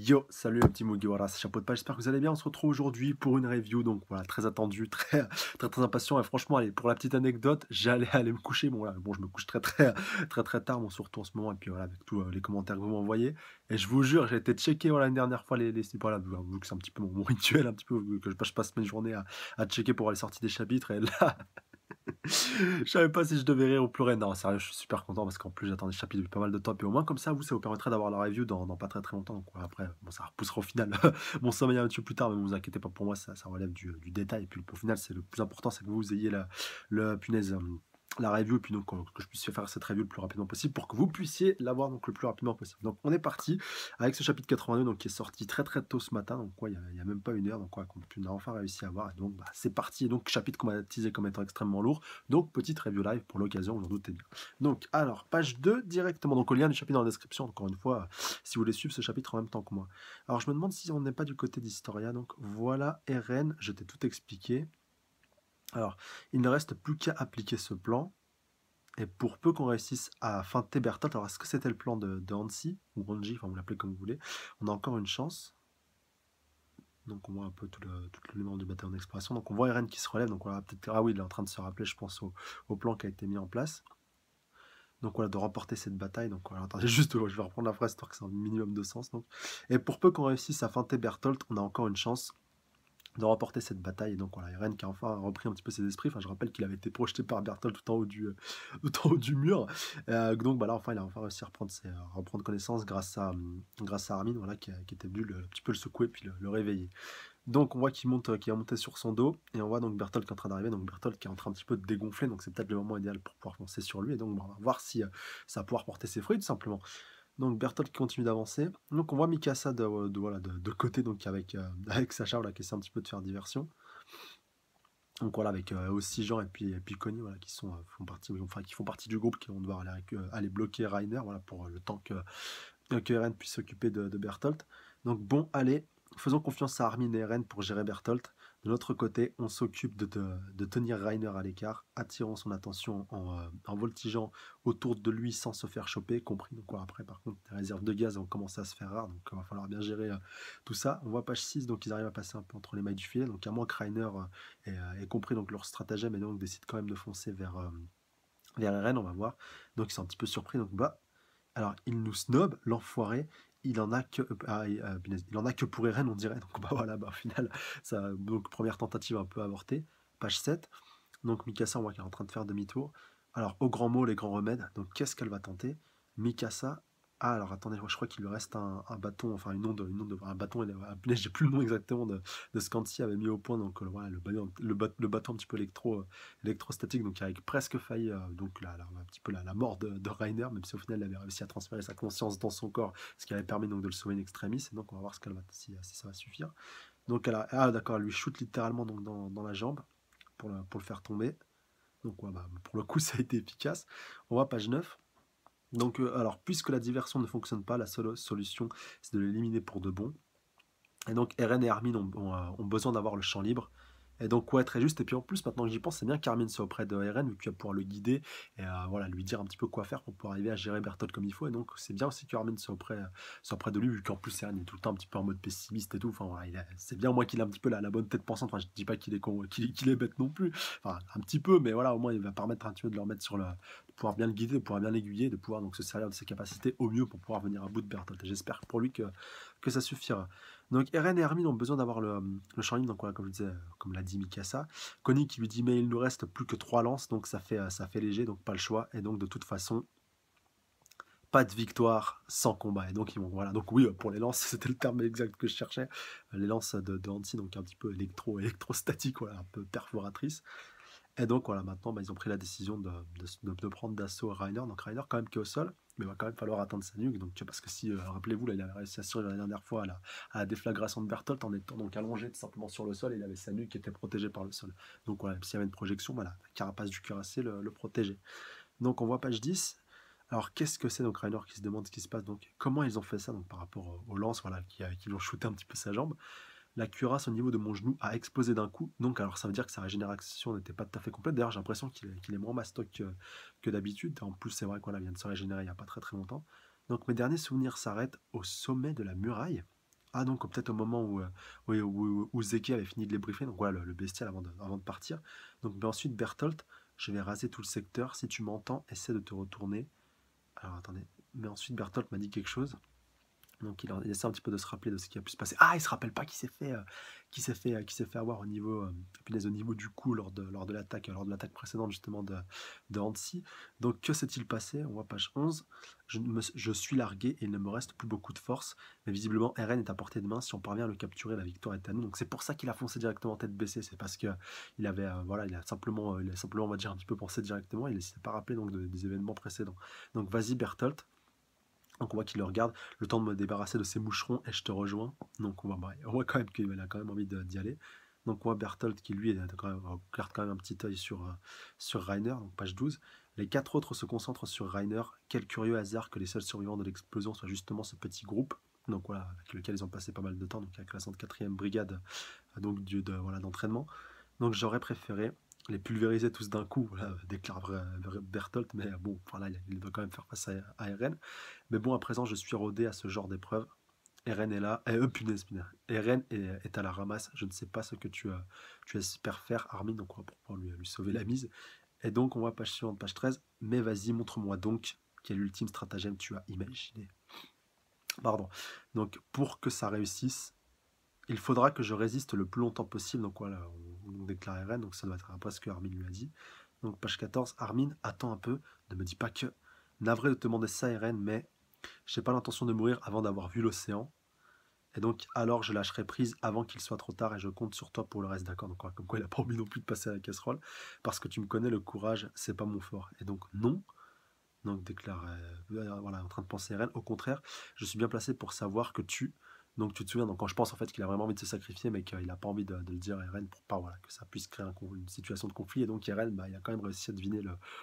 Yo, salut les petits Mugiwara, c'est Chapeau de Page, j'espère que vous allez bien. On se retrouve aujourd'hui pour une review, donc voilà, très attendu, très impatient. Et franchement, allez, pour la petite anecdote, j'allais aller me coucher. Bon, voilà, bon, je me couche très tard, bon, surtout en ce moment. Et puis voilà, avec tous les commentaires que vous m'envoyez. Et je vous jure, j'ai été checker voilà, une dernière fois voilà, vu que c'est un petit peu mon rituel, un petit peu, vu que je passe mes journées à checker pour les sorties des chapitres. Et là, je savais pas si je devais rire ou pleurer. Non, sérieux, je suis super content parce qu'en plus, j'attendais ce chapitre depuis pas mal de temps. Puis au moins, comme ça, ça vous permettra d'avoir la review dans pas très longtemps. Donc voilà, après, bon, ça repoussera au final mon sommeil un petit peu plus tard. Mais ne vous inquiétez pas pour moi, ça relève du détail. Et puis au final, c'est le plus important, c'est que vous ayez punaise, la review. Et puis donc, que je puisse faire cette review le plus rapidement possible pour que vous puissiez l'avoir donc le plus rapidement possible. Donc on est parti avec ce chapitre 82 donc, qui est sorti très tôt ce matin. Donc quoi, il y a même pas une heure. Donc quoi, qu'on a enfin réussi à voir. Et donc, bah, c'est parti. Et donc, chapitre qu'on m'a teasé comme étant extrêmement lourd. Donc, petite review live pour l'occasion, vous en doutez bien. Donc, alors, page 2 directement. Donc, au lien du chapitre dans la description, encore une fois, si vous voulez suivre ce chapitre en même temps que moi. Alors, je me demande si on n'est pas du côté d'Historia. Donc, voilà, RN, je t'ai tout expliqué. Alors, il ne reste plus qu'à appliquer ce plan. Et pour peu qu'on réussisse à feinter Bertolt, alors est-ce que c'était le plan de Hansi, ou Hanji, enfin vous l'appelez comme vous voulez, on a encore une chance. Donc on voit un peu tout l'élément du bataillon d'exploration. Donc on voit Eren qui se relève. Donc voilà, peut-être. Ah oui, il est en train de se rappeler, je pense, au plan qui a été mis en place. Donc voilà, de remporter cette bataille. Donc voilà, attendez juste, je vais reprendre la phrase histoire que c'est un minimum de sens. Donc. Et pour peu qu'on réussisse à feinter Bertolt, on a encore une chance de remporter cette bataille. Et donc voilà, Eren qui a enfin repris un petit peu ses esprits. Enfin, je rappelle qu'il avait été projeté par Bertolt tout en haut tout en haut du mur. Donc voilà, enfin, il a enfin réussi à reprendre connaissance grâce à Armin, voilà, qui était venu un petit peu le secouer puis le réveiller. Donc on voit qu'il a monté sur son dos, et on voit donc Bertolt qui est en train d'arriver, donc Bertolt qui est en train un petit peu de dégonfler, donc c'est peut-être le moment idéal pour pouvoir foncer sur lui, et donc on va voir si ça va pouvoir porter ses fruits tout simplement. Donc Bertolt qui continue d'avancer, donc on voit Mikasa de côté, donc avec Sacha, voilà, qui essaie un petit peu de faire diversion. Donc voilà, avec aussi Jean et puis Connie, voilà, qui font partie du groupe, qui vont devoir aller bloquer Reiner, voilà, pour le temps que Eren puisse s'occuper de Bertolt. Donc bon, allez, faisons confiance à Armin et Eren pour gérer Bertolt. De l'autre côté, on s'occupe de tenir Reiner à l'écart, attirant son attention en voltigeant autour de lui sans se faire choper, compris. Donc quoi, après, par contre, les réserves de gaz vont commencer à se faire rares, donc il va falloir bien gérer tout ça. On voit page 6, donc ils arrivent à passer un peu entre les mailles du filet, donc à moins que Reiner ait compris donc, leur stratagème et donc décide quand même de foncer vers Eren, on va voir. Donc ils sont un petit peu surpris, donc bah, alors, il nous snob, l'enfoiré. Il en a que pour Eren, on dirait. Donc, bah voilà, bah, au final, donc première tentative un peu avortée. Page 7. Donc, Mikasa, on voit qu'elle est en train de faire demi-tour. Alors, au grand mot, les grands remèdes. Donc, qu'est-ce qu'elle va tenter? Mikasa. Ah, alors attendez, je crois qu'il lui reste un bâton, enfin un bâton, j'ai plus le nom exactement de ce qu'Ansi avait mis au point. Donc, voilà, le bâton un petit peu électrostatique, donc avec presque failli, donc un petit peu la mort de Reiner, même si au final il avait réussi à transférer sa conscience dans son corps, ce qui avait permis donc de le sauver in extremis. Et donc on va voir si ça va suffire. Donc d'accord, elle lui shoot littéralement donc dans la jambe pour le faire tomber. Donc ouais, bah, pour le coup ça a été efficace. On voit page 9. Donc alors puisque la diversion ne fonctionne pas, la seule solution c'est de l'éliminer pour de bon. Et donc Eren et Armin ont besoin d'avoir le champ libre. Et donc ouais, très juste. Et puis en plus, maintenant que j'y pense, c'est bien qu'Armin soit auprès de Eren, vu qu'il va pouvoir le guider et voilà, lui dire un petit peu quoi faire pour pouvoir arriver à gérer Bertolt comme il faut. Et donc c'est bien aussi qu'Armin soit auprès de lui, vu qu'en plus Eren est tout le temps un petit peu en mode pessimiste et tout. Enfin voilà, c'est bien au moins qu'il a un petit peu la bonne tête pensante. Enfin, je dis pas qu'il est con, qu'il est bête non plus. Enfin, un petit peu, mais voilà, au moins il va permettre un petit peu de leur mettre de pouvoir bien le guider, de pouvoir bien l'aiguiller, de pouvoir donc se servir de ses capacités au mieux pour pouvoir venir à bout de Bertolt. Et j'espère pour lui que ça suffira. Donc Eren et Armin ont besoin d'avoir le champ libre, donc voilà, comme je disais, comme l'a dit Mikasa. Connie qui lui dit mais il nous reste plus que 3 lances, donc ça fait léger, donc pas le choix. Et donc de toute façon, pas de victoire sans combat. Et donc ils vont, voilà, donc oui, pour les lances, c'était le terme exact que je cherchais. Les lances de Hansi, donc un petit peu électrostatique, voilà, un peu perforatrice. Et donc voilà, maintenant ils ont pris la décision de prendre d'assaut Reiner. Donc Reiner quand même qui est au sol, mais il va quand même falloir atteindre sa nuque. Donc parce que si, rappelez-vous, là, il avait réussi à survivre la dernière fois à la déflagration de Bertolt en étant donc allongé tout simplement sur le sol, et il avait sa nuque qui était protégée par le sol. Donc voilà, s'il y avait une projection, voilà, la carapace du cuirassé le protégeait. Donc on voit page 10. Alors qu'est-ce que c'est donc Reiner qui se demande ce qui se passe, donc comment ils ont fait ça donc par rapport aux lances, voilà, qui lui ont shooté un petit peu sa jambe. La cuirasse au niveau de mon genou a explosé d'un coup. Donc, alors ça veut dire que sa régénération n'était pas tout à fait complète. D'ailleurs, j'ai l'impression qu'il est moins mastoc que d'habitude. En plus, c'est vrai qu'on vient de se régénérer il n'y a pas très longtemps. Donc, mes derniers souvenirs s'arrêtent au sommet de la muraille. Ah donc peut-être au moment où, où Zeki avait fini de les briefer, donc voilà le bestial avant de partir. Donc ben, ensuite Berthold, je vais raser tout le secteur. Si tu m'entends, essaie de te retourner. Alors attendez, mais ensuite Berthold m'a dit quelque chose. Donc il essaie un petit peu de se rappeler de ce qui a pu se passer. Ah, il se rappelle pas qui s'est fait avoir au niveau, punaise, au niveau du coup lors de l'attaque précédente justement de Hansi. Donc que s'est-il passé? On voit page 11. Je suis largué et il ne me reste plus beaucoup de force. Mais visiblement, RN est à portée de main. Si on parvient à le capturer, la victoire est à nous. Donc c'est pour ça qu'il a foncé directement tête baissée. C'est parce que il avait, voilà, il a simplement, on va dire, un petit peu pensé directement. Il ne s'est pas rappelé donc des événements précédents. Donc vas-y Bertolt. Donc on voit qu'il le regarde, le temps de me débarrasser de ces moucherons et je te rejoins. Donc on voit quand même qu'il a quand même envie d'y aller. Donc on voit Berthold qui lui garde quand même un petit œil sur Rainer, donc page 12. Les quatre autres se concentrent sur Rainer. Quel curieux hasard que les seuls survivants de l'explosion soient justement ce petit groupe. Donc voilà, avec lequel ils ont passé pas mal de temps, donc avec la 104e brigade donc voilà, d'entraînement. Donc j'aurais préféré les pulvériser tous d'un coup, voilà, déclare Berthold, mais bon, voilà, il doit quand même faire face à RN. Mais bon, à présent, je suis rodé à ce genre d'épreuve. RN est là. Punaise. RN est à la ramasse. Je ne sais pas ce que tu espères faire, Armin, donc on va pouvoir lui sauver la mise. Et donc, on va page suivante, page 13. Mais vas-y, montre-moi donc quel ultime stratagème tu as imaginé. Pardon. Donc, pour que ça réussisse, il faudra que je résiste le plus longtemps possible. Donc voilà, on déclare RN, donc ça doit être après ce que Armin lui a dit. Donc, page 14. Armin, attends un peu. Ne me dis pas que. Navré de te demander ça, RN, mais j'ai pas l'intention de mourir avant d'avoir vu l'océan. Et donc, alors je lâcherai prise avant qu'il soit trop tard et je compte sur toi pour le reste, d'accord? Donc, comme quoi, il a pas envie non plus de passer à la casserole. Parce que tu me connais, le courage, c'est pas mon fort. Et donc, non. Donc, déclare, voilà, en train de penser Eren. Au contraire, je suis bien placé pour savoir que tu. Donc, tu te souviens, donc, quand je pense en fait qu'il a vraiment envie de se sacrifier, mais qu'il n'a pas envie de le dire à Eren pour pas voilà, que ça puisse créer une situation de conflit. Et donc, Eren, bah, il a quand même réussi à deviner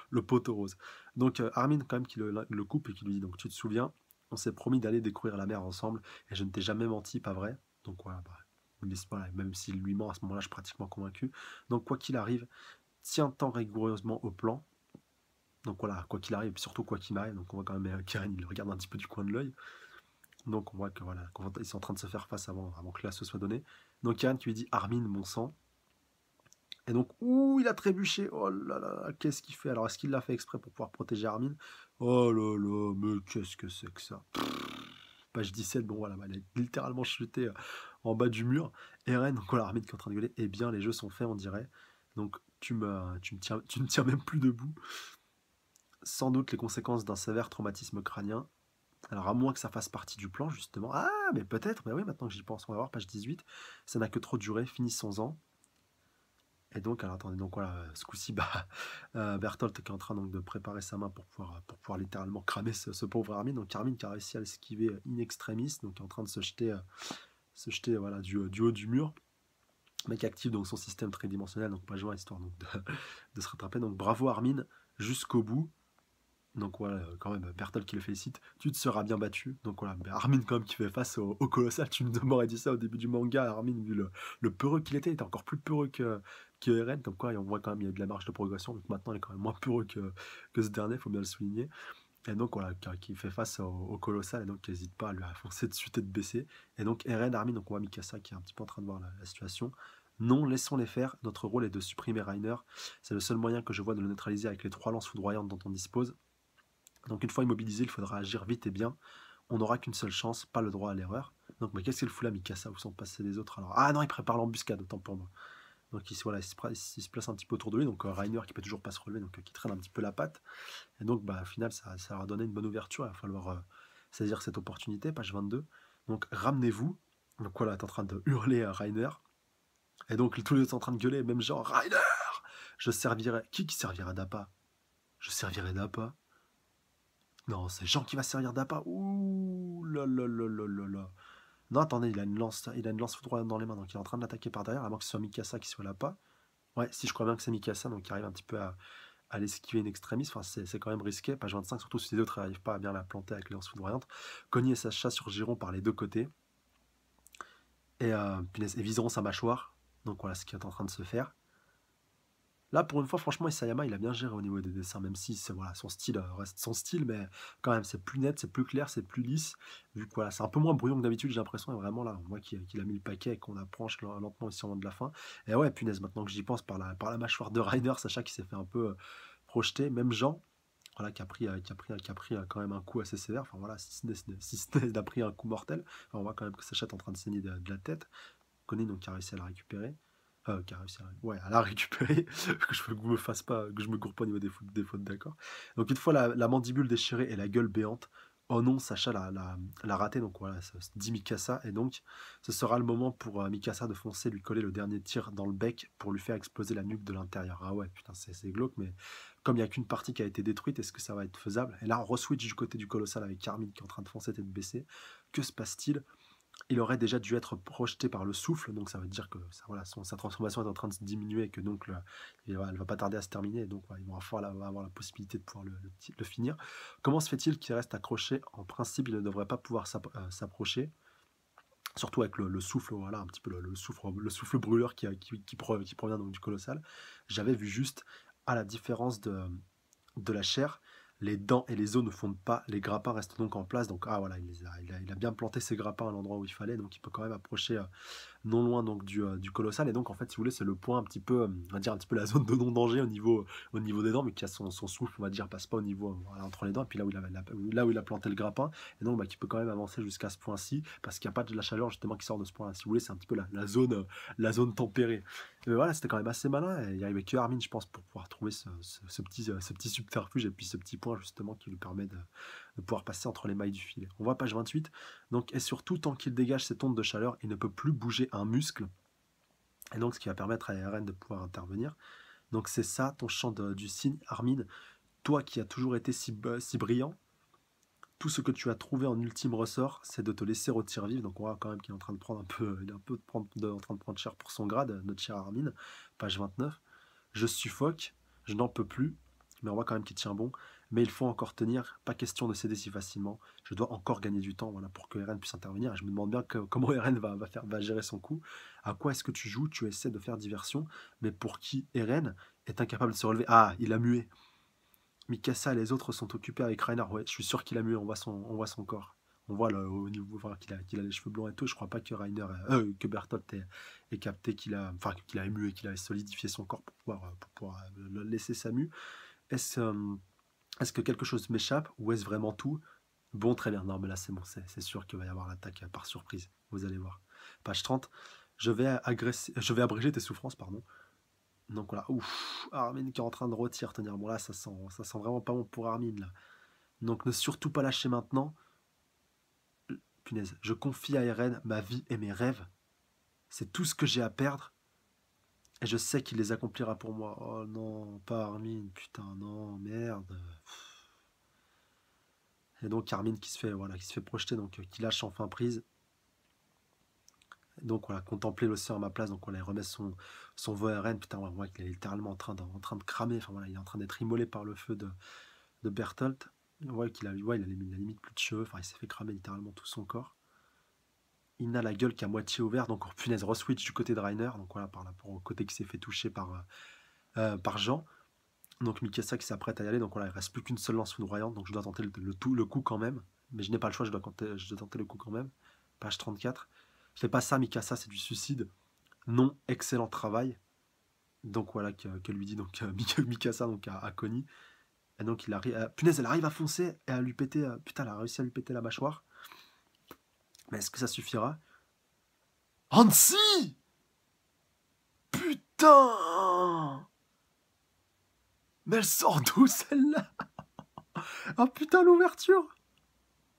le poteau rose. Donc, Armin, quand même, qui le coupe et qui lui dit donc, tu te souviens, on s'est promis d'aller découvrir la mer ensemble et je ne t'ai jamais menti, pas vrai? Donc, voilà, bah, voilà, même s'il lui ment à ce moment-là, je suis pratiquement convaincu. Donc, quoi qu'il arrive, tiens-t'en rigoureusement au plan. Donc voilà, quoi qu'il arrive, et puis surtout quoi qu'il m'arrive, donc on voit quand même Karen, il le regarde un petit peu du coin de l'œil. Donc on voit que voilà, ils sont en train de se faire face avant que là se soit donné. Donc Karen qui lui dit Armin, mon sang. Et donc, ouh, il a trébuché. Oh là là, qu'est-ce qu'il fait? Alors, est-ce qu'il l'a fait exprès pour pouvoir protéger Armin? Oh là là, mais qu'est-ce que c'est que ça? Page 17, bon voilà, bah, il a littéralement chuté en bas du mur. Eren, donc voilà, Armin qui est en train de gueuler. Eh bien, les jeux sont faits, on dirait. Donc, tu me tiens même plus debout. Sans doute les conséquences d'un sévère traumatisme crânien. Alors, à moins que ça fasse partie du plan, justement. Ah, mais peut-être, mais oui, maintenant que j'y pense, on va voir, page 18. Ça n'a que trop duré, finissons-en. Et donc, alors attendez, donc voilà, ce coup-ci, bah, Berthold qui est en train donc, de préparer sa main pour pouvoir littéralement cramer ce pauvre Armin. Donc, Armin qui a réussi à l'esquiver in extremis, donc qui est en train de se jeter voilà, du haut du mur, mais qui active donc son système tridimensionnel, donc pas joint, histoire donc, de se rattraper. Donc, bravo Armin, jusqu'au bout. Donc voilà, quand même, Berthold qui le félicite, tu te seras bien battu. Donc voilà, Armin quand même qui fait face au colossal, tu m'aurais dit ça au début du manga, Armin, vu le peureux qu'il était, il était encore plus peureux que Eren, comme quoi on voit quand même il y a de la marge de progression, donc maintenant il est quand même moins peureux que ce dernier, il faut bien le souligner. Et donc voilà, qui fait face au colossal, et donc qui n'hésite pas à lui foncer dessus tête baissée. Et donc Eren, Armin, donc on voit Mikasa qui est un petit peu en train de voir la situation. Non, laissons-les faire, notre rôle est de supprimer Reiner, c'est le seul moyen que je vois de le neutraliser avec les 3 lances foudroyantes dont on dispose. Donc une fois immobilisé, il faudra agir vite et bien. On n'aura qu'une seule chance, pas le droit à l'erreur. Donc mais qu'est-ce qu'il fout là, Mikasa? Où sont passés les autres alors? Ah non, il prépare l'embuscade, autant pour moi. Donc voilà, il se place un petit peu autour de lui. Donc Reiner qui peut toujours pas se relever, donc qui traîne un petit peu la patte. Et donc bah, au final, ça leur a donné une bonne ouverture. Il va falloir saisir cette opportunité, page 22. Donc ramenez-vous. Donc voilà, t'es en train de hurler à Reiner. Et donc tous les autres sont en train de gueuler, même genre Reiner, je servirai. Qui servira d'appât? Je servirai d'appât. Non, c'est Jean qui va servir d'appât. Ouh là là là là là là. Non, attendez, il a une lance foudroyante dans les mains, donc il est en train de l'attaquer par derrière, à moins que ce soit Mikasa qui soit l'appât. Ouais, si je crois bien que c'est Mikasa, donc il arrive un petit peu à l'esquiver in extremis. Enfin, c'est quand même risqué. Page 25, surtout si les autres n'arrivent pas à bien la planter avec les lances foudroyantes. Cogner sa chasse sur Giron par les deux côtés. Et, punaise, et viseront sa mâchoire. Donc voilà ce qui est en train de se faire. Là, pour une fois, franchement, Isayama, il a bien géré au niveau des dessins, même si c'est, voilà, son style reste son style, mais quand même, c'est plus net, c'est plus clair, c'est plus lisse. Vu que voilà, c'est un peu moins brouillon que d'habitude, j'ai l'impression, et vraiment là, on voit qu'il a mis le paquet et qu'on approche lentement ici au moment de la fin. Et ouais, punaise, maintenant que j'y pense, par la mâchoire de Reiner, Sacha qui s'est fait un peu projeter, même Jean, voilà, qui a pris quand même un coup assez sévère. Enfin voilà, si ce n'est a pris un coup mortel. Enfin, on voit quand même que Sacha est en train de saigner de la tête. Connie donc qui a réussi à la récupérer. Qui a réussi ouais, à la récupérer, que je me fasse pas, que je me gourre pas au niveau des fautes, d'accord. Donc une fois la mandibule déchirée et la gueule béante, oh non, Sacha l'a raté, donc voilà, ça se dit Mikasa, et donc ce sera le moment pour Mikasa de foncer, lui coller le dernier tir dans le bec pour lui faire exploser la nuque de l'intérieur. Ah ouais, putain, c'est glauque, mais comme il n'y a qu'une partie qui a été détruite, est-ce que ça va être faisable? Et là, on re-switch du côté du colossal avec Carmine qui est en train de foncer tête baissée. Que se passe-t-il? Il aurait déjà dû être projeté par le souffle, donc ça veut dire que ça, voilà, sa transformation est en train de se diminuer et que donc elle va pas tarder à se terminer, et donc voilà, il va avoir la possibilité de pouvoir le finir. Comment se fait-il qu'il reste accroché? En principe, il ne devrait pas pouvoir s'approcher, surtout avec le souffle, voilà, un petit peu le souffle brûleur qui provient donc du colossal. J'avais vu juste, à la différence de la chair, les dents et les os ne fondent pas, les grappins restent donc en place. Donc, ah voilà, il a bien planté ses grappins à l'endroit où il fallait, donc il peut quand même approcher non loin donc du colossal. Et donc, en fait, si vous voulez, c'est le point un petit peu, on va dire un petit peu la zone de non-danger au niveau des dents, mais qui a son souffle, on va dire, passe pas au niveau, voilà, entre les dents, et puis là où il a planté le grappin, et donc bah, qui peut quand même avancer jusqu'à ce point-ci, parce qu'il n'y a pas de la chaleur justement qui sort de ce point-là. Si vous voulez, c'est un petit peu la zone tempérée. Mais voilà, c'était quand même assez malin, et il n'y avait que Armin, je pense, pour pouvoir trouver ce petit subterfuge, et puis ce petit point justement qui lui permet de pouvoir passer entre les mailles du filet. On voit page 28. Donc, et surtout, tant qu'il dégage cette onde de chaleur, il ne peut plus bouger un muscle. Et donc, ce qui va permettre à Eren de pouvoir intervenir. Donc, c'est ça, ton chant du cygne, Armin. Toi qui as toujours été si brillant, tout ce que tu as trouvé en ultime ressort, c'est de te laisser retirer vivre. Donc, on voit quand même qu'il est en train de prendre un peu, il est un peu en train de prendre cher pour son grade, notre cher Armin. Page 29. Je suffoque, je n'en peux plus, mais on voit quand même qu'il tient bon. Mais il faut encore tenir, pas question de céder si facilement. Je dois encore gagner du temps, voilà, pour que Eren puisse intervenir. Et je me demande bien comment Eren va gérer son coup. À quoi est-ce que tu joues? Tu essaies de faire diversion, mais pour qui Eren est incapable de se relever? Ah, il a mué. Mikasa et les autres sont occupés avec Reiner. Ouais, je suis sûr qu'il a mué, on voit son corps. On voit au niveau, enfin, qu'il a les cheveux blancs et tout. Je crois pas que que Bertolt ait capté qu'il a ému et qu'il a solidifié son corps pour pouvoir le laisser sa mue. Est-ce est-ce que quelque chose m'échappe ou est-ce vraiment tout? Bon, très bien. Non, mais là, c'est bon. C'est sûr qu'il va y avoir l'attaque par surprise. Vous allez voir. Page 30. Je vais abréger tes souffrances, pardon. Donc voilà. Ouf. Armin qui est en train de retirer. Tenir. Bon, là, ça sent vraiment pas bon pour Armin, là. Donc ne surtout pas lâcher maintenant. Punaise. Je confie à Eren ma vie et mes rêves. C'est tout ce que j'ai à perdre. Et je sais qu'il les accomplira pour moi. Oh non, pas Armin. Putain, non, merde. Et donc Armin qui se fait projeter, donc qui lâche enfin prise. Et donc voilà, contempler l'océan à ma place, donc voilà, il remet son vol RN, putain, on voit qu'il est littéralement en train de cramer, enfin voilà, il est en train d'être immolé par le feu de Bertolt. On voit qu'il a, ouais, il a limite plus de cheveux, enfin il s'est fait cramer littéralement tout son corps. Il n'a la gueule qu'à moitié ouverte, donc oh, punaise, re-switch du côté de Reiner, donc voilà, par rapport au côté qui s'est fait toucher par Jean. Donc Mikasa qui s'apprête à y aller, donc voilà, il reste plus qu'une seule lance foudroyante, donc je dois tenter le coup quand même, mais je n'ai pas le choix, je dois tenter le coup quand même. Page 34. Fais pas ça, Mikasa, c'est du suicide. Non, excellent travail. Donc voilà que lui dit donc Mikasa donc à Connie. Et donc il arrive, punaise, elle arrive à foncer et à lui péter, putain, elle a réussi à lui péter la mâchoire. Mais est-ce que ça suffira? Hansi! Putain! Mais elle sort d'où celle-là? Oh putain, l'ouverture!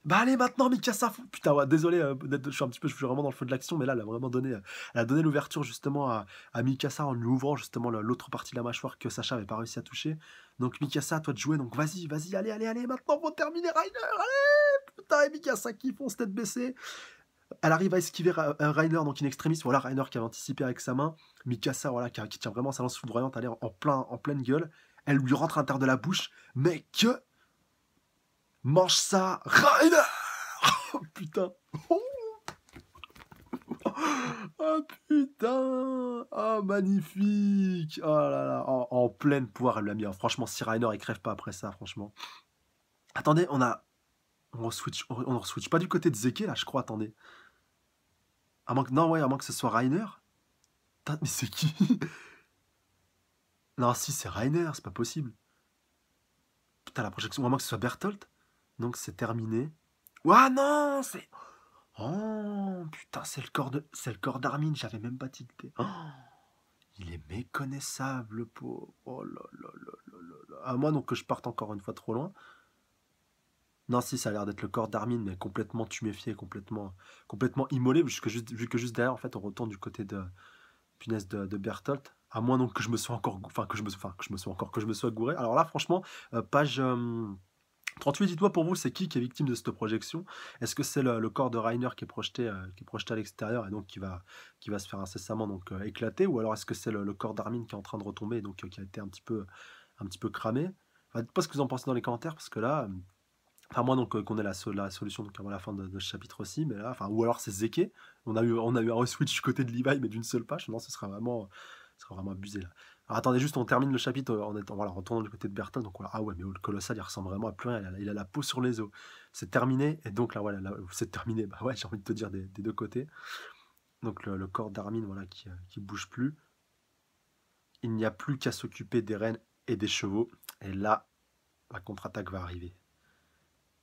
Bah allez maintenant Mikasa, putain ouais, désolé, je suis vraiment dans le feu de l'action, mais là elle a vraiment donné, elle a donné l'ouverture justement à Mikasa en lui ouvrant justement l'autre partie de la mâchoire que Sacha avait pas réussi à toucher. Donc Mikasa, à toi de jouer, donc vas-y, allez, maintenant faut terminer Reiner, allez, putain, et Mikasa qui fonce tête baissée. Elle arrive à esquiver Reiner, donc in extremis, voilà Reiner qui avait anticipé avec sa main, Mikasa voilà qui tient vraiment sa lance foudroyante, elle est en pleine gueule, elle lui rentre à l'intérieur de la bouche, mais que mange ça, Reiner! Oh putain! Oh, Oh putain! Oh magnifique! Oh là là, en pleine poire, elle l'a mis, hein. Franchement, si Reiner il crève pas après ça, franchement. Attendez, on re-switch pas du côté de Zeke là, je crois, attendez. Non, ouais, à moins que ce soit Reiner. Putain, mais c'est qui? Non, si, c'est Reiner, c'est pas possible. Putain, la projection, à moins que ce soit Berthold. Donc c'est terminé. Ouah non, c'est. Oh putain, c'est le corps d'Armin, j'avais même pas tilté. Oh, il est méconnaissable, le pauvre. Oh là là là là là là. À moins donc que je parte encore une fois trop loin. Non, si, ça a l'air d'être le corps d'Armin, mais complètement tuméfié, complètement immolé, vu que juste derrière, en fait, on retourne du côté de punaise de Berthold. À moins donc que je me sois encore, que je me sois gouré. Alors là, franchement, page 38, dites-moi pour vous, c'est qui est victime de cette projection? Est-ce que c'est le corps de Reiner qui est projeté à l'extérieur et donc qui va se faire incessamment donc éclater, ou alors est-ce que c'est le corps d'Armin qui est en train de retomber et donc qui a été un petit peu cramé? Enfin, dites-moi ce que vous en pensez dans les commentaires parce que là, enfin moi donc qu'on ait la solution donc avant la fin de ce chapitre aussi, mais là, enfin ou alors c'est Zeke. On a eu un reswitch du côté de Levi mais d'une seule page. Non, ce sera vraiment abusé là. Alors attendez juste, on termine le chapitre en étant voilà, en retournant du côté de Bertha. Donc voilà, ah ouais, mais le colossal il ressemble vraiment à plus rien. Il a la peau sur les os. C'est terminé et donc là voilà, c'est terminé. Bah ouais, j'ai envie de te dire des deux côtés. Donc le corps d'Armin voilà qui bouge plus. Il n'y a plus qu'à s'occuper des rennes et des chevaux. Et là, la contre-attaque va arriver.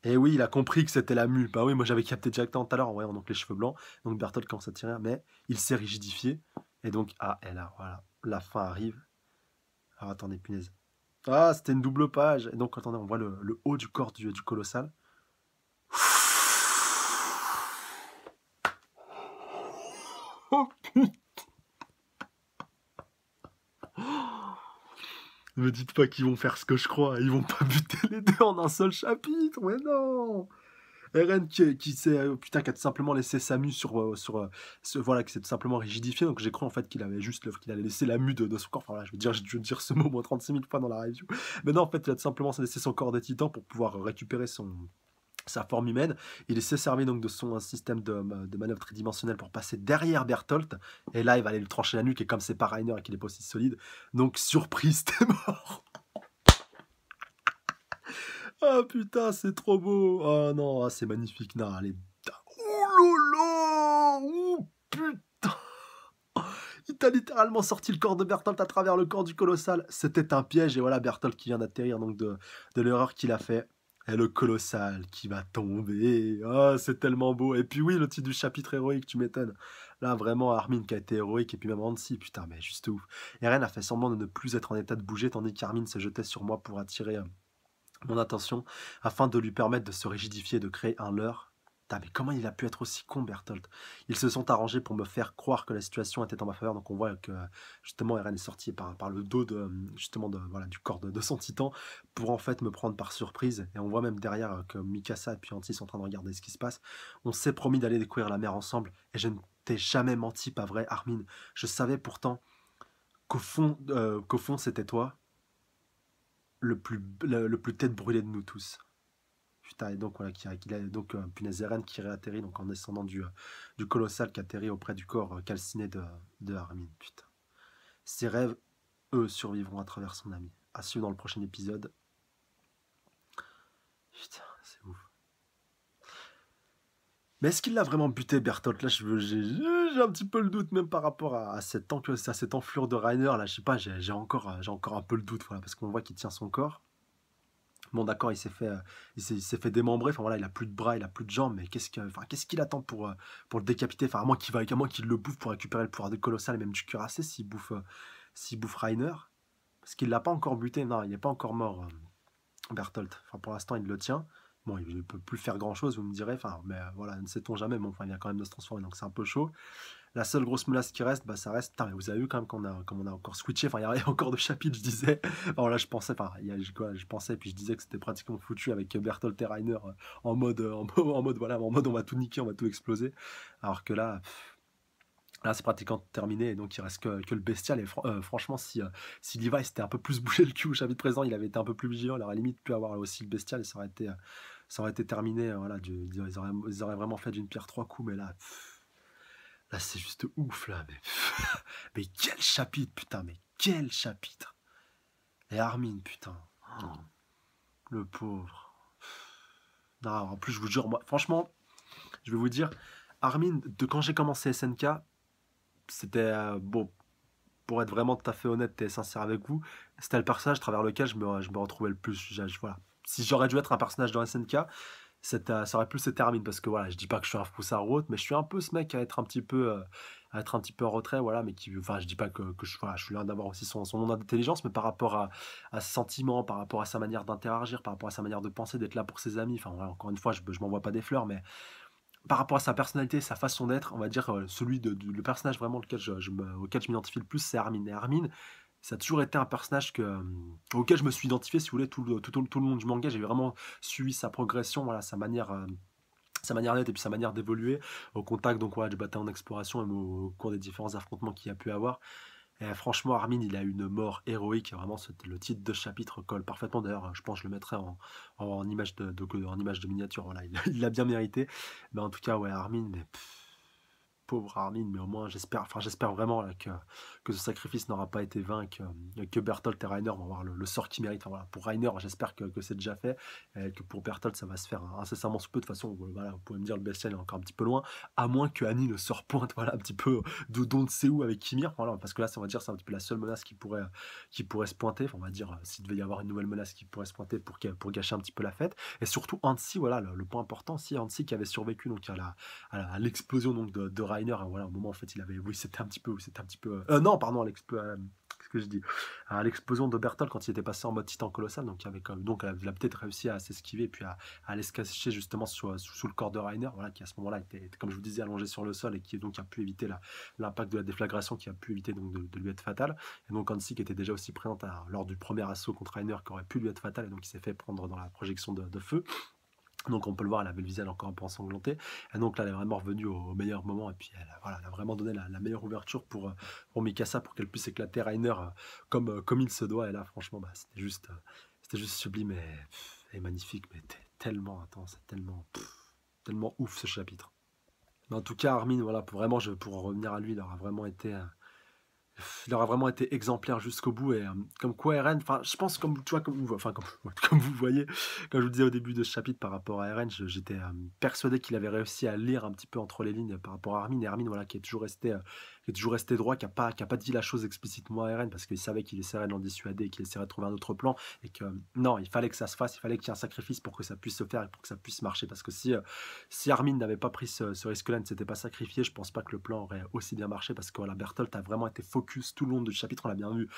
Et oui, il a compris que c'était la mue. Bah oui, moi j'avais capté directement tout à l'heure en voyant donc les cheveux blancs. Donc Berthold commence à tirer, mais il s'est rigidifié. Et donc, ah, et là, voilà, la fin arrive. Alors attendez, punaise. Ah, c'était une double page. Et donc, attendez, on voit le haut du corps du colossal. Oh putain! Ne me dites pas qu'ils vont faire ce que je crois. Ils vont pas buter les deux en un seul chapitre. Mais non! Eren qui a tout simplement laissé sa mue voilà, qui s'est tout simplement rigidifié. Donc j'ai cru en fait qu'il allait laisser la mue de son corps. Enfin voilà, je veux dire ce mot au moins 36 000 fois dans la review. Mais non, en fait, il a tout simplement laissé son corps de titan pour pouvoir récupérer sa forme humaine. Il s'est servi donc de son système de manœuvre tridimensionnelle pour passer derrière Berthold. Et là, il va aller lui trancher la nuque. Et comme c'est pas Reiner et qu'il est pas aussi solide, donc surprise, t'es mort. Ah putain, c'est trop beau. Oh non, ah, c'est magnifique. Non, allez. Oh lolo. Oh putain. Il t'a littéralement sorti le corps de Berthold à travers le corps du colossal. C'était un piège. Et voilà Berthold qui vient d'atterrir donc de l'erreur qu'il a fait. Et le colossal qui va tomber. Ah, c'est tellement beau. Et puis oui, le titre du chapitre héroïque, tu m'étonnes. Là, vraiment, Armin qui a été héroïque. Et puis même Hansi, putain, mais juste ouf. Eren a fait semblant de ne plus être en état de bouger, tandis qu'Armin se jetait sur moi pour attirer mon attention, afin de lui permettre de se rigidifier, de créer un leurre. Putain, mais comment il a pu être aussi con, Berthold? Ils se sont arrangés pour me faire croire que la situation était en ma faveur. Donc on voit que justement Eren est sorti par le dos justement voilà, du corps de son titan pour en fait me prendre par surprise. Et on voit même derrière que Mikasa et puis Anti sont en train de regarder ce qui se passe. On s'est promis d'aller découvrir la mer ensemble et je ne t'ai jamais menti, pas vrai, Armin? Je savais pourtant qu'au fond c'était toi le plus tête brûlée de nous tous. Putain, et donc voilà, qu'il a donc punaise Eren qui réatterrit donc en descendant du colossal qui atterrit auprès du corps calciné de Armin. Putain. Ses rêves, eux, survivront à travers son ami. À suivre dans le prochain épisode. Putain, c'est ouf. Mais est-ce qu'il l'a vraiment buté, Berthold? Là, j'ai un petit peu le doute, même par rapport à cette enflure de Reiner. Là, je sais pas, j'ai encore un peu le doute, voilà, parce qu'on voit qu'il tient son corps. Bon, d'accord, il s'est fait démembrer. Enfin voilà, il a plus de bras, il a plus de jambes. Mais qu'est-ce qu'il attend pour le décapiter? Enfin, à moins qu'il le bouffe pour récupérer le pouvoir de colossal et même du cuirassé s'il bouffe Reiner. Parce qu'il l'a pas encore buté. Non, il n'est pas encore mort, Berthold. Enfin, pour l'instant, il le tient. Bon, il ne peut plus faire grand-chose, vous me direz. Enfin, mais voilà, ne sait-on jamais. Bon, enfin, il vient quand même de se transformer, donc c'est un peu chaud. La seule grosse menace qui reste, bah, ça reste. Putain, mais vous avez vu quand même comme on a encore switché. Enfin, il y a encore de chapitres, je disais. Enfin, là, je pensais, je pensais, puis je disais que c'était pratiquement foutu avec Berthold et Reiner en mode on va tout niquer, on va tout exploser. Alors que là, c'est pratiquement terminé, et donc il reste que le bestial. Et franchement, si Levi s'était un peu plus bougé le cul au chapitre présent, il avait été un peu plus vigilant, il aurait limite pu avoir aussi le bestial et ça aurait été terminé. Voilà, ils auraient vraiment fait d'une pierre trois coups, mais là. là, c'est juste ouf, là, mais mais quel chapitre, putain, mais quel chapitre! Et Armin, putain, oh, le pauvre. Non, en plus, je vous jure, moi, franchement, je vais vous dire, Armin, de quand j'ai commencé SNK, c'était bon, pour être vraiment tout à fait honnête et sincère avec vous, c'était le personnage à travers lequel je me retrouvais le plus. Voilà. Si j'aurais dû être un personnage dans SNK, ça aurait plus été Armin, parce que voilà, je dis pas que je suis un froussard ou autre, mais je suis un peu ce mec à être un petit peu, en retrait, voilà, mais qui, enfin, je dis pas que voilà, je suis loin d'avoir aussi son nom d'intelligence, mais par rapport à ses sentiments, par rapport à sa manière d'interagir, par rapport à sa manière de penser, d'être là pour ses amis, enfin, voilà, encore une fois, je m'envoie pas des fleurs, mais par rapport à sa personnalité, sa façon d'être, on va dire, celui le personnage vraiment auquel je m'identifie le plus, c'est Armin. Et Armin, ça a toujours été un personnage auquel je me suis identifié, si vous voulez, tout le long du manga. J'ai vraiment suivi sa progression, voilà, sa manière d'être et puis sa manière d'évoluer au contact donc voilà, du bataillon d'exploration et au cours des différents affrontements qu'il y a pu avoir. Et franchement, Armin, il a une mort héroïque. Vraiment, le titre de chapitre colle parfaitement. D'ailleurs, je pense que je le mettrai en image en image de miniature. Voilà, il l'a bien mérité. Mais en tout cas, ouais, Armin, mais pauvre Armin, mais au moins j'espère vraiment là, que ce sacrifice n'aura pas été vain, que Bertolt et Reiner vont avoir le sort qu'ils méritent. Enfin, voilà, pour Reiner, j'espère que c'est déjà fait, et que pour Bertolt, ça va se faire incessamment sous peu. De toute façon, voilà, vous pouvez me dire le bestial est encore un petit peu loin, à moins que Annie ne se repointe, voilà, un petit peu de don de sait où avec Kimir, voilà, parce que là, on va dire, c'est un petit peu la seule menace qui pourrait se pointer. Enfin, on va dire, s'il devait y avoir une nouvelle menace qui pourrait se pointer pour gâcher un petit peu la fête. Et surtout, Hansi, voilà, le point important, si Hansi qui avait survécu donc à l'explosion donc de Reiner, voilà, au moment en fait il avait, oui c'était un petit peu, non pardon, qu'est-ce que je dis, à l'explosion de Bertolt quand il était passé en mode titan colossal, donc il avait quand même, donc elle a peut-être réussi à s'esquiver et puis à aller se cacher justement sous le corps de Reiner, voilà, qui à ce moment-là était, comme je vous disais, allongé sur le sol et qui donc a pu éviter l'impact de la déflagration, qui a pu éviter donc de lui être fatal. Et donc Hansi qui était déjà aussi présente lors du premier assaut contre Reiner, qui aurait pu lui être fatal, et donc il s'est fait prendre dans la projection de feu. Donc on peut le voir, elle avait le visage encore un peu ensanglanté. Et donc là, elle est vraiment revenue au meilleur moment. Et puis voilà, elle a vraiment donné la meilleure ouverture pour Mikasa, pour qu'elle puisse éclater Reiner comme il se doit. Et là, franchement, bah, c'était juste sublime et magnifique. Mais tellement intense, tellement ouf ce chapitre. Mais en tout cas, Armin, voilà, pour en revenir à lui, il aura vraiment été exemplaire jusqu'au bout. Et comme quoi Eren, enfin je pense, comme tu vois, comme vous voyez, comme je vous disais au début de ce chapitre par rapport à Eren, j'étais persuadé qu'il avait réussi à lire un petit peu entre les lignes par rapport à Armin. Et Armin, voilà, qui est toujours resté droit, qui a pas dit la chose explicitement à Eren, parce qu'il savait qu'il essaierait de l'en dissuader et qu'il essaierait de trouver un autre plan, et que non, il fallait que ça se fasse, il fallait qu'il y ait un sacrifice pour que ça puisse se faire et pour que ça puisse marcher. Parce que si Armin n'avait pas pris ce risque-là, ne s'était pas sacrifié, je pense pas que le plan aurait aussi bien marché, parce que voilà, Bertolt a vraiment été focus tout le long du chapitre. On l'a bien vu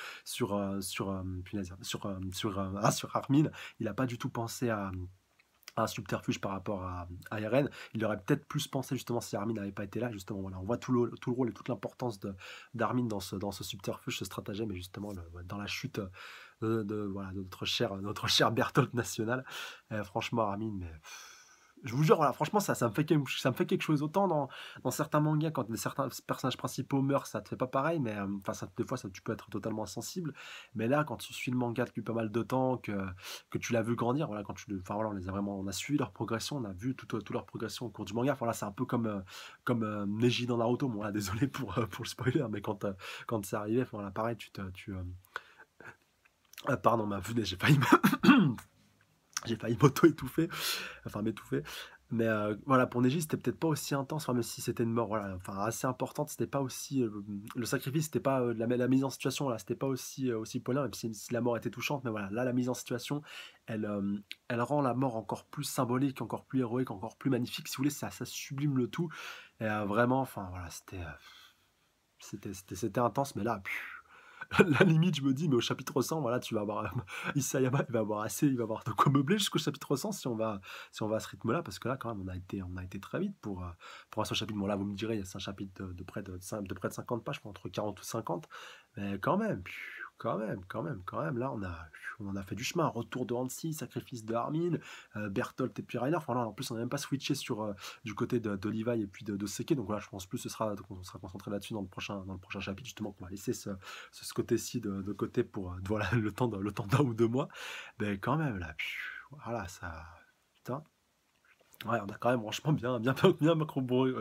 punaise, sur Armin. Il n'a pas du tout pensé à un subterfuge par rapport à Eren. Il aurait peut-être plus pensé justement si Armin n'avait pas été là. Justement, voilà, on voit tout le rôle et toute l'importance d'Armin dans ce subterfuge, ce stratagème, et justement dans la chute voilà, de notre cher Bertolt national. Franchement, Armin, mais je vous jure, voilà, franchement, ça me fait quelque chose. Autant dans certains mangas, quand certains personnages principaux meurent, ça te fait pas pareil, mais enfin, des fois, tu peux être totalement insensible. Mais là, quand tu suis le manga depuis pas mal de temps, que tu l'as vu grandir, voilà, enfin voilà, on a suivi leur progression, on a vu toute leur progression au cours du manga. Voilà, c'est un peu comme Neji dans Naruto. Bon, là, désolé pour le spoiler, mais quand c'est arrivé, enfin, voilà, pareil, pardon, ma vue, j'ai failli m'auto-étouffer, enfin m'étouffer. Mais voilà, pour Neji, c'était peut-être pas aussi intense, enfin, même si c'était une mort, voilà, enfin, assez importante, c'était pas aussi. Le sacrifice, c'était pas. La mise en situation, là, c'était pas aussi poignant, même si la mort était touchante, mais voilà, là, la mise en situation, elle rend la mort encore plus symbolique, encore plus héroïque, encore plus magnifique, si vous voulez, ça sublime le tout. Et vraiment, enfin, voilà, c'était intense, mais là, la limite, je me dis, mais au chapitre 100, voilà, tu vas avoir Isayama, il va avoir de quoi meubler jusqu'au chapitre 100, si on va à ce rythme-là, parce que là, quand même, on a été très vite pour un seul chapitre. Bon, là, vous me direz, c'est un chapitre de près de 50 pages, je crois, entre 40 ou 50, mais quand même, là, on a fait du chemin. Retour de Hansi, sacrifice de Armin, Bertolt et puis Reiner. Enfin, là, en plus, on n'a même pas switché du côté de Levi et puis de Seke, donc voilà, je pense plus qu'on sera concentré là-dessus dans le prochain chapitre, justement, qu'on va laisser ce côté-ci de côté pour voilà, le temps d'un ou deux mois. Mais quand même, là, voilà, ça. Putain. Ouais, on a quand même franchement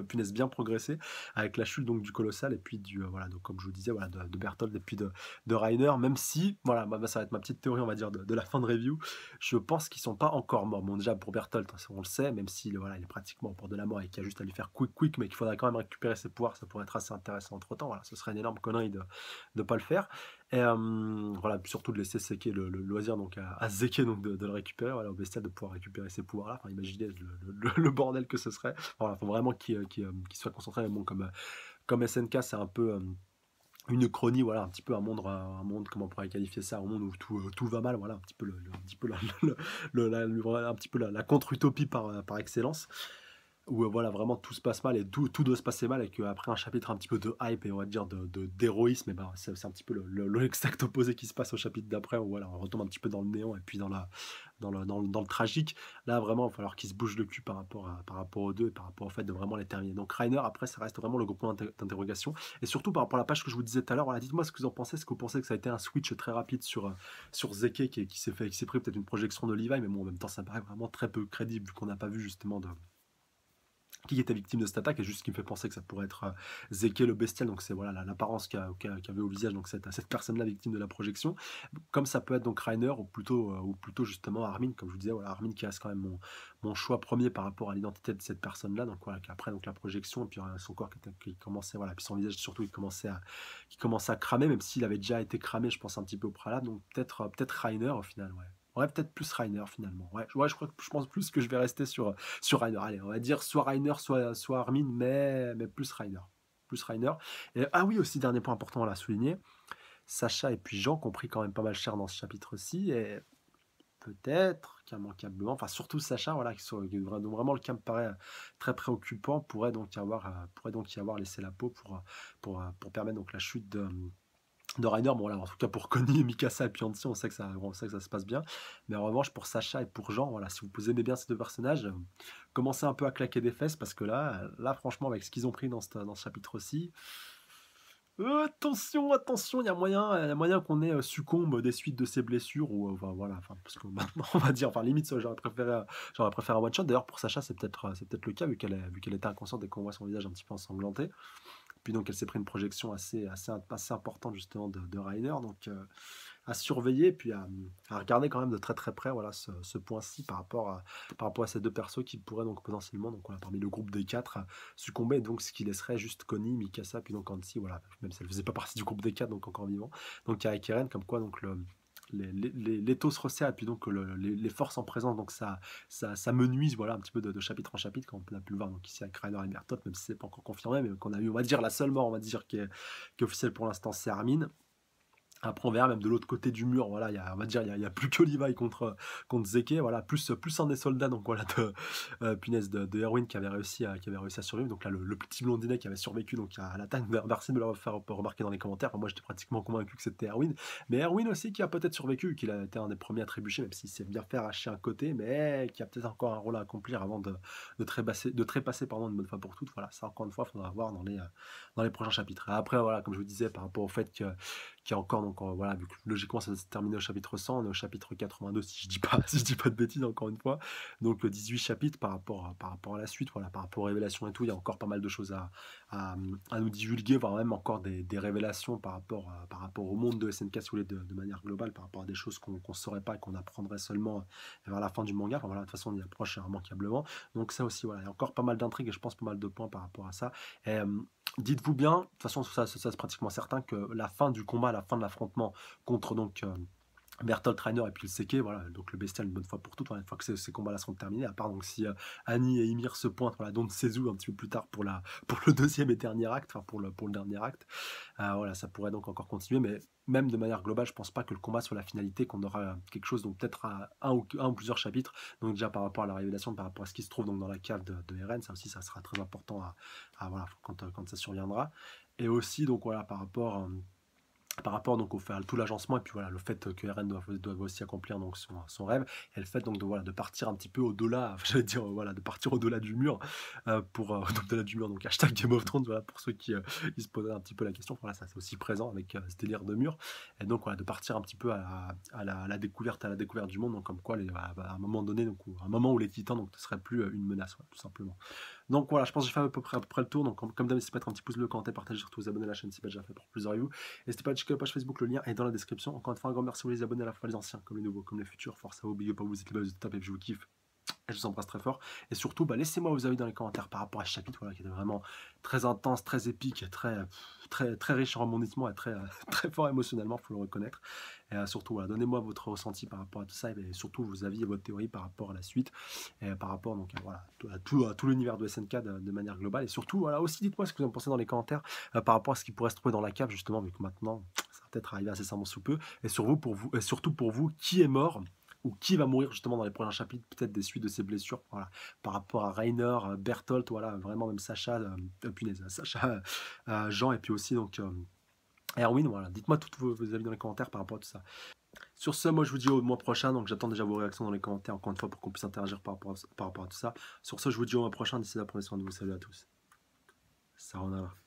punaise, bien progressé avec la chute donc du Colossal et puis voilà, donc comme je vous disais, voilà, de Berthold et puis de Reiner, même si, voilà, moi, ça va être ma petite théorie, on va dire, de la fin de review. Je pense qu'ils sont pas encore morts. Bon, déjà, pour Berthold, ça, on le sait, même si, voilà, il est pratiquement au bord de la mort et qu'il y a juste à lui faire quick, mais qu'il faudrait quand même récupérer ses pouvoirs, ça pourrait être assez intéressant entre-temps. Voilà, ce serait une énorme connerie de ne pas le faire. Et voilà, puis surtout de laisser Zeke le loisir donc à Zeke donc de le récupérer, voilà, au bestial de pouvoir récupérer ces pouvoirs-là. Enfin, imaginez le bordel que ce serait. Voilà, faut vraiment qu'il soit concentré. Mais bon, comme SNK, c'est un peu une chronie, voilà, un petit peu un monde, comment on pourrait qualifier ça, un monde où tout va mal, voilà, un petit peu un petit peu un petit peu la contre-utopie par excellence où voilà, vraiment tout se passe mal et tout doit se passer mal et qu'après un chapitre un petit peu de hype et on va dire d'héroïsme, et ben, c'est un petit peu l'exact opposé qui se passe au chapitre d'après où voilà, on retombe un petit peu dans le néant et puis dans le tragique. Là, vraiment, il va falloir qu'il se bouge le cul par rapport aux deux et par rapport au fait de vraiment les terminer. Donc Reiner, après, ça reste vraiment le gros point d'interrogation. Et surtout par rapport à la page que je vous disais tout à l'heure, voilà, dites-moi ce que vous en pensez. Est-ce que vous pensez que ça a été un switch très rapide sur Zeke qui s'est pris peut-être une projection de Levi, mais bon, en même temps, ça paraît vraiment très peu crédible vu qu'on n'a pas vu justement qui était victime de cette attaque, et juste ce qui me fait penser que ça pourrait être Zeke le bestial, donc c'est voilà l'apparence qu'avait au visage donc cette personne-là victime de la projection, comme ça peut être donc Reiner ou plutôt justement Armin, comme je vous disais, voilà, Armin qui reste quand même mon choix premier par rapport à l'identité de cette personne-là, donc voilà, qu'après donc la projection, et puis son corps qui commençait, voilà, puis son visage surtout qui commençait à cramer, même s'il avait déjà été cramé, je pense un petit peu au préalable, donc peut-être Reiner au final, ouais. Ouais, peut-être plus Reiner finalement. Ouais, je pense plus que je vais rester sur Reiner. Allez, on va dire soit Reiner, soit Armin, mais plus Reiner. Plus Reiner. Et, ah oui, aussi, dernier point important à souligner, Sacha et puis Jean qui ont pris quand même pas mal cher dans ce chapitre-ci, et peut-être qu'immanquablement, enfin surtout Sacha, voilà, dont vraiment le cas me paraît très préoccupant, pourrait donc y avoir laissé la peau pour permettre donc la chute de Reiner. Bon, là, en tout cas, pour Connie, Mikasa et puis Hansi, on sait que ça se passe bien. Mais en revanche, pour Sacha et pour Jean, voilà, si vous aimez bien ces deux personnages, commencez un peu à claquer des fesses parce que là franchement, avec ce qu'ils ont pris dans ce chapitre-ci, attention, il y a moyen qu'on ait succombe des suites de ces blessures ou enfin, voilà, enfin, parce que maintenant, on va dire, enfin, limite, ça, j'aurais préféré un one shot. D'ailleurs, pour Sacha, c'est peut-être le cas vu qu'elle était inconsciente et qu'on voit son visage un petit peu ensanglanté. Puis donc elle s'est pris une projection assez importante justement de Reiner, donc à surveiller, puis à regarder quand même de très très près voilà, ce point-ci par rapport à ces deux persos qui pourraient donc potentiellement, donc voilà, parmi le groupe des quatre, succomber, donc ce qui laisserait juste Connie, Mikasa, puis donc Hansi, voilà, même si elle faisait pas partie du groupe des quatre, donc encore vivant, donc avec Eren, comme quoi donc les taux se resserrent et puis donc les forces en présence donc ça menuise voilà un petit peu de chapitre en chapitre comme on a pu le voir donc ici avec Rainer et Bertolt, même si c'est pas encore confirmé, mais qu'on a eu on va dire la seule mort on va dire qui est officielle pour l'instant, c'est Armin. Après, on verra même de l'autre côté du mur, voilà, on va dire, il y a plus que Levi contre Zeke, voilà, plus un des soldats, donc voilà, punaise, de Erwin qui avait réussi à survivre. Donc là, le petit blondinet qui avait survécu donc à l'attaque, merci de me le faire remarquer dans les commentaires. Enfin, moi, j'étais pratiquement convaincu que c'était Erwin, mais Erwin aussi qui a peut-être survécu, qu'il a été un des premiers à trébucher, même s'il s'est bien fait arracher un côté, mais qui a peut-être encore un rôle à accomplir avant de trépasser pardon, une bonne fois pour toutes. Voilà, ça, encore une fois, il faudra voir dans les prochains chapitres. Et après, voilà, comme je vous disais, par rapport au fait qu'il y a encore, donc voilà, vu que logiquement ça se terminer au chapitre 100, on est au chapitre 82 si je dis pas, si je dis pas de bêtises encore une fois, donc 18 chapitres par rapport à la suite, voilà, par rapport aux révélations et tout, il y a encore pas mal de choses à nous divulguer, voire même encore des révélations par rapport au monde de SNK si vous voulez, de manière globale, par rapport à des choses qu'on ne saurait pas et qu'on apprendrait seulement vers la fin du manga. Enfin, voilà, de toute façon on y approche immanquablement, donc ça aussi voilà, il y a encore pas mal d'intrigues et je pense pas mal de points par rapport à ça. Et, dites-vous bien, de toute façon ça c'est pratiquement certain que la fin du combat, la fin de l'affrontement contre donc Bertolt Reiner et puis le Seke, voilà, donc le bestial une bonne fois pour toutes, hein, une fois que ces combats-là seront terminés, à part donc si Annie et Ymir se pointent, voilà, donc Seizu un petit peu plus tard pour le deuxième et dernier acte, enfin pour le dernier acte, voilà, ça pourrait donc encore continuer, mais même de manière globale, je pense pas que le combat soit la finalité, qu'on aura quelque chose, donc peut-être un ou plusieurs chapitres, donc déjà par rapport à la révélation, par rapport à ce qui se trouve donc dans la cave de Eren, ça aussi ça sera très important voilà, quand ça surviendra, et aussi donc voilà par rapport par rapport donc au fait tout l'agencement et puis voilà, le fait que Eren doive aussi accomplir donc son rêve et le fait donc de voilà, de partir un petit peu au-delà, j'allais dire, voilà, de partir au-delà du mur, pour, au-delà du mur donc hashtag Game of Thrones, voilà, pour ceux qui se poseraient un petit peu la question. Voilà, ça c'est aussi présent avec, ce délire de mur et donc voilà, de partir un petit peu à la découverte du monde donc comme quoi à un moment donné donc à un moment où les titans donc ne seraient plus, une menace, voilà, tout simplement. Donc voilà, je pense que j'ai fait à peu près le tour donc comme d'hab, n'hésitez pas à mettre un petit pouce bleu, commenter, partager, surtout vous abonner à la chaîne si pas déjà fait pour plus de reviews. N'hésitez pas à checker la page Facebook, le lien est dans la description. Encore une fois, un grand merci aux les abonnés, à la fois les anciens, comme les nouveaux, comme les futurs. Force à vous, big up à vous, vous êtes les bases de tape et je vous kiffe. Et je vous embrasse très fort. Et surtout, bah, laissez-moi vos avis dans les commentaires par rapport à ce chapitre voilà, qui était vraiment très intense, très épique, très riche en rebondissements et très fort émotionnellement, il faut le reconnaître. Et surtout, voilà, donnez-moi votre ressenti par rapport à tout ça et surtout vos avis et votre théorie par rapport à la suite et par rapport donc, voilà, à tout l'univers de SNK de manière globale. Et surtout, voilà, aussi dites-moi ce que vous en pensez dans les commentaires par rapport à ce qui pourrait se trouver dans la cave, justement, vu que maintenant, ça va peut-être arriver incessamment sous peu. Et, et surtout pour vous, qui est mort ou qui va mourir justement dans les prochains chapitres, peut-être des suites de ses blessures, voilà, par rapport à Rainer, Bertolt, voilà, vraiment même Sacha, punaise, Sacha, Jean, et puis aussi donc Erwin, voilà, dites-moi tous vos avis dans les commentaires par rapport à tout ça. Sur ce, moi je vous dis au mois prochain, donc j'attends déjà vos réactions dans les commentaires, encore une fois, pour qu'on puisse interagir par rapport à tout ça. Sur ce, je vous dis au mois prochain, d'ici là, prenez soin de vous, salut à tous. Sayonara.